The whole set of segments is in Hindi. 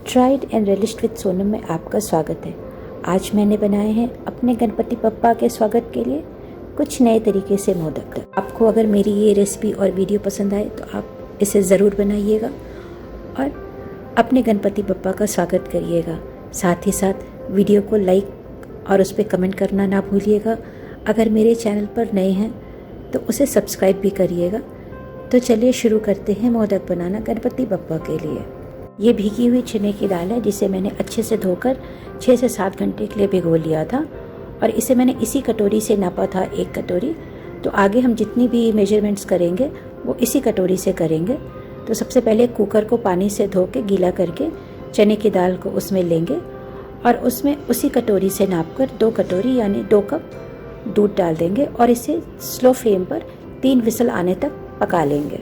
ट्राइड एंड रिलिश्ड विद सोनम में आपका स्वागत है। आज मैंने बनाए हैं अपने गणपति बप्पा के स्वागत के लिए कुछ नए तरीके से मोदक। आपको अगर मेरी ये रेसिपी और वीडियो पसंद आए तो आप इसे ज़रूर बनाइएगा और अपने गणपति बप्पा का स्वागत करिएगा। साथ ही साथ वीडियो को लाइक और उस पर कमेंट करना ना भूलिएगा। अगर मेरे चैनल पर नए हैं तो उसे सब्सक्राइब भी करिएगा। तो चलिए शुरू करते हैं मोदक बनाना गणपति बप्पा के लिए। ये भीगी हुई चने की दाल है जिसे मैंने अच्छे से धोकर 6 से 7 घंटे के लिए भिगो लिया था और इसे मैंने इसी कटोरी से नापा था, 1 कटोरी। तो आगे हम जितनी भी मेजरमेंट्स करेंगे वो इसी कटोरी से करेंगे। तो सबसे पहले कुकर को पानी से धो के गीला करके चने की दाल को उसमें लेंगे और उसमें उसी कटोरी से नापकर 2 कटोरी यानी 2 कप दूध डाल देंगे और इसे स्लो फ्लेम पर 3 विसल आने तक पका लेंगे।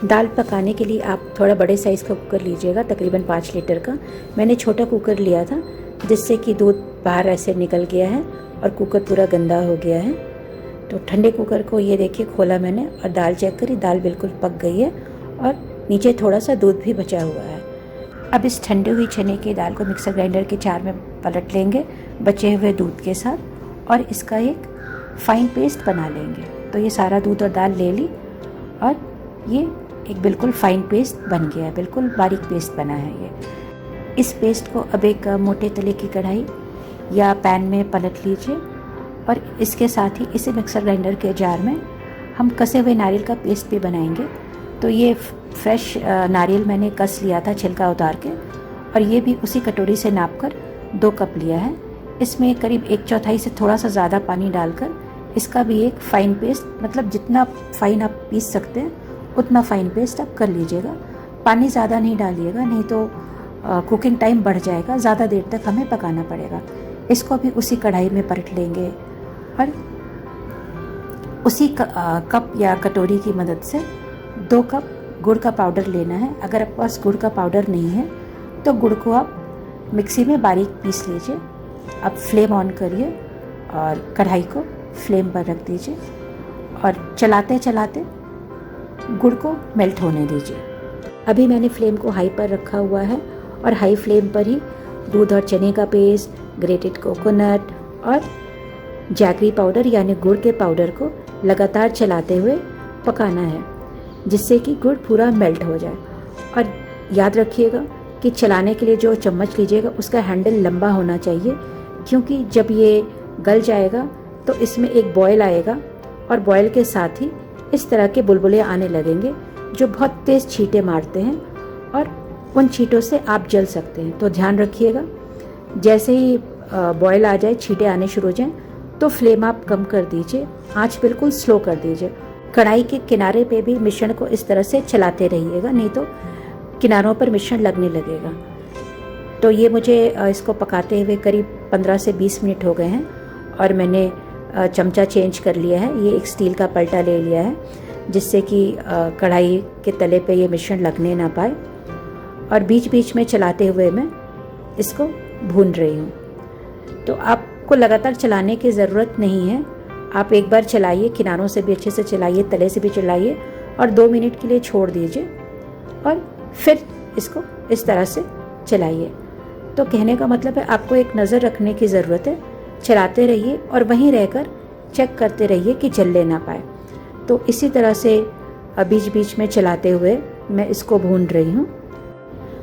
दाल पकाने के लिए आप थोड़ा बड़े साइज़ का कुकर लीजिएगा, तकरीबन 5 लीटर का। मैंने छोटा कुकर लिया था जिससे कि दूध बाहर ऐसे निकल गया है और कुकर पूरा गंदा हो गया है। तो ठंडे कुकर को ये देखिए खोला मैंने और दाल चेक करी, दाल बिल्कुल पक गई है और नीचे थोड़ा सा दूध भी बचा हुआ है। अब इस ठंडी हुई चने की दाल को मिक्सर ग्राइंडर के जार में पलट लेंगे बचे हुए दूध के साथ और इसका एक फ़ाइन पेस्ट बना लेंगे। तो ये सारा दूध और दाल ले ली और ये एक बिल्कुल फ़ाइन पेस्ट बन गया है, बिल्कुल बारीक पेस्ट बना है ये। इस पेस्ट को अब एक मोटे तले की कढ़ाई या पैन में पलट लीजिए और इसके साथ ही इसे मिक्सर ग्राइंडर के जार में हम कसे हुए नारियल का पेस्ट भी बनाएंगे। तो ये फ्रेश नारियल मैंने कस लिया था छिलका उतार के और ये भी उसी कटोरी से नाप कर 2 कप लिया है। इसमें करीब 1/4 से थोड़ा सा ज़्यादा पानी डालकर इसका भी एक फ़ाइन पेस्ट, मतलब जितना फ़ाइन आप पीस सकते हैं उतना फ़ाइन पेस्ट आप कर लीजिएगा। पानी ज़्यादा नहीं डालिएगा, नहीं तो कुकिंग टाइम बढ़ जाएगा, ज़्यादा देर तक हमें पकाना पड़ेगा। इसको भी उसी कढ़ाई में पलट लेंगे और उसी कप या कटोरी की मदद से 2 कप गुड़ का पाउडर लेना है। अगर आपके पास गुड़ का पाउडर नहीं है तो गुड़ को आप मिक्सी में बारीक पीस लीजिए। अब फ्लेम ऑन करिए और कढ़ाई को फ्लेम पर रख दीजिए और चलाते चलाते गुड़ को मेल्ट होने दीजिए। अभी मैंने फ्लेम को हाई पर रखा हुआ है और हाई फ्लेम पर ही दूध और चने का पेस्ट, ग्रेटेड कोकोनट और जैगरी पाउडर यानी गुड़ के पाउडर को लगातार चलाते हुए पकाना है जिससे कि गुड़ पूरा मेल्ट हो जाए। और याद रखिएगा कि चलाने के लिए जो चम्मच लीजिएगा उसका हैंडल लंबा होना चाहिए, क्योंकि जब ये गल जाएगा तो इसमें एक बॉयल आएगा और बॉयल के साथ ही इस तरह के बुलबुले आने लगेंगे जो बहुत तेज़ छींटे मारते हैं और उन छींटों से आप जल सकते हैं। तो ध्यान रखिएगा, जैसे ही बॉयल आ जाए, छींटे आने शुरू हो जाएं तो फ्लेम आप कम कर दीजिए, आंच बिल्कुल स्लो कर दीजिए। कढ़ाई के किनारे पे भी मिश्रण को इस तरह से चलाते रहिएगा, नहीं तो किनारों पर मिश्रण लगने लगेगा। तो ये मुझे इसको पकाते हुए करीब 15 से 20 मिनट हो गए हैं और मैंने चमचा चेंज कर लिया है। ये एक स्टील का पलटा ले लिया है जिससे कि कढ़ाई के तले पे ये मिश्रण लगने ना पाए और बीच बीच में चलाते हुए मैं इसको भून रही हूँ। तो आपको लगातार चलाने की ज़रूरत नहीं है, आप एक बार चलाइए, किनारों से भी अच्छे से चलाइए, तले से भी चलाइए और 2 मिनट के लिए छोड़ दीजिए और फिर इसको इस तरह से चलाइए। तो कहने का मतलब है आपको एक नज़र रखने की ज़रूरत है, चलाते रहिए और वहीं रहकर चेक करते रहिए कि जलने ना पाए। तो इसी तरह से बीच बीच में चलाते हुए मैं इसको भून रही हूँ।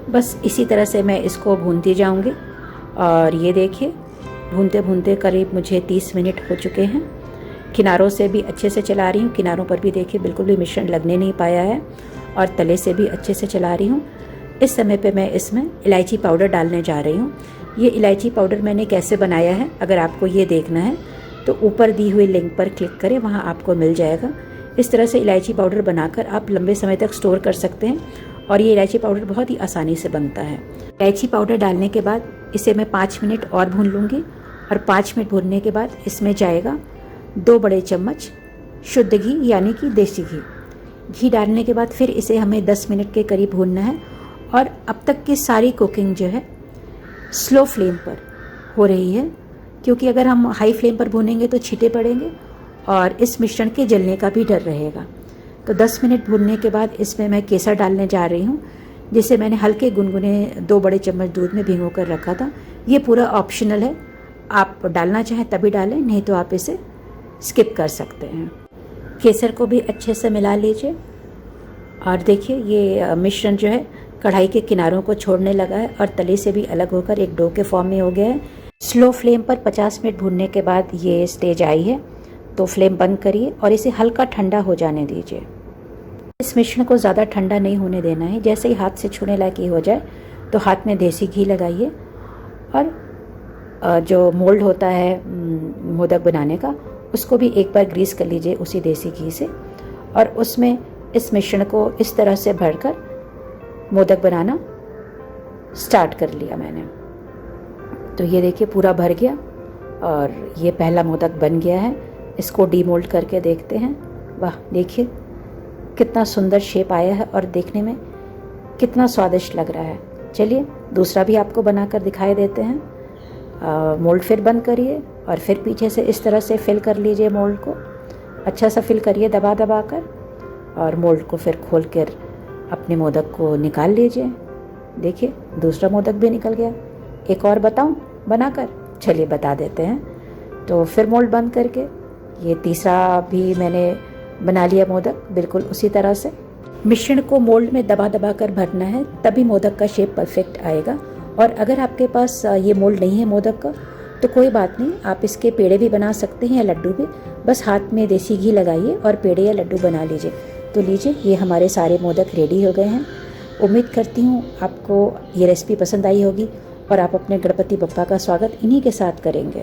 बस इसी तरह से मैं इसको भूनती जाऊँगी और ये देखिए भूनते भूनते करीब मुझे 30 मिनट हो चुके हैं। किनारों से भी अच्छे से चला रही हूँ, किनारों पर भी देखिए बिल्कुल भी मिश्रण लगने नहीं पाया है और तले से भी अच्छे से चला रही हूँ। इस समय पे मैं इसमें इलायची पाउडर डालने जा रही हूँ। ये इलायची पाउडर मैंने कैसे बनाया है, अगर आपको ये देखना है तो ऊपर दी हुई लिंक पर क्लिक करें, वहाँ आपको मिल जाएगा। इस तरह से इलायची पाउडर बनाकर आप लंबे समय तक स्टोर कर सकते हैं और ये इलायची पाउडर बहुत ही आसानी से बनता है। इलायची पाउडर डालने के बाद इसे मैं 5 मिनट और भून लूँगी और 5 मिनट भूनने के बाद इसमें जाएगा 2 बड़े चम्मच शुद्ध घी यानी कि देसी घी। घी डालने के बाद फिर इसे हमें 10 मिनट के करीब भूनना है और अब तक की सारी कुकिंग जो है स्लो फ्लेम पर हो रही है, क्योंकि अगर हम हाई फ्लेम पर भूनेंगे तो छींटे पड़ेंगे और इस मिश्रण के जलने का भी डर रहेगा। तो 10 मिनट भूनने के बाद इसमें मैं केसर डालने जा रही हूँ। जिसे मैंने हल्के गुनगुने 2 बड़े चम्मच दूध में भिगो कर रखा था। ये पूरा ऑप्शनल है, आप डालना चाहें तभी डालें, नहीं तो आप इसे स्किप कर सकते हैं। केसर को भी अच्छे से मिला लीजिए और देखिए ये मिश्रण जो है कढ़ाई के किनारों को छोड़ने लगा है और तले से भी अलग होकर एक डो के फॉर्म में हो गया है। स्लो फ्लेम पर 50 मिनट भूनने के बाद ये स्टेज आई है, तो फ्लेम बंद करिए और इसे हल्का ठंडा हो जाने दीजिए। इस मिश्रण को ज़्यादा ठंडा नहीं होने देना है। जैसे ही हाथ से छूने लायक हो जाए तो हाथ में देसी घी लगाइए और जो मोल्ड होता है मोदक बनाने का, उसको भी एक बार ग्रीस कर लीजिए उसी देसी घी से, और उसमें इस मिश्रण को इस तरह से भरकर मोदक बनाना स्टार्ट कर लिया मैंने। तो ये देखिए पूरा भर गया और ये पहला मोदक बन गया है। इसको डीमोल्ड करके देखते हैं। वाह, देखिए कितना सुंदर शेप आया है और देखने में कितना स्वादिष्ट लग रहा है। चलिए दूसरा भी आपको बनाकर दिखाई देते हैं। मोल्ड फिर बंद करिए और फिर पीछे से इस तरह से फिल कर लीजिए। मोल्ड को अच्छा सा फिल करिए दबा दबा कर, और मोल्ड को फिर खोल कर अपने मोदक को निकाल लीजिए। देखिए दूसरा मोदक भी निकल गया। एक और बताऊं बनाकर? चलिए बता देते हैं। तो फिर मोल्ड बंद करके ये तीसरा भी मैंने बना लिया मोदक, बिल्कुल उसी तरह से। मिश्रण को मोल्ड में दबा दबा कर भरना है, तभी मोदक का शेप परफेक्ट आएगा। और अगर आपके पास ये मोल्ड नहीं है मोदक का तो कोई बात नहीं, आप इसके पेड़े भी बना सकते हैं या लड्डू भी। बस हाथ में देसी घी लगाइए और पेड़े या लड्डू बना लीजिए। तो लीजिए ये हमारे सारे मोदक रेडी हो गए हैं। उम्मीद करती हूँ आपको ये रेसिपी पसंद आई होगी और आप अपने गणपति बप्पा का स्वागत इन्हीं के साथ करेंगे।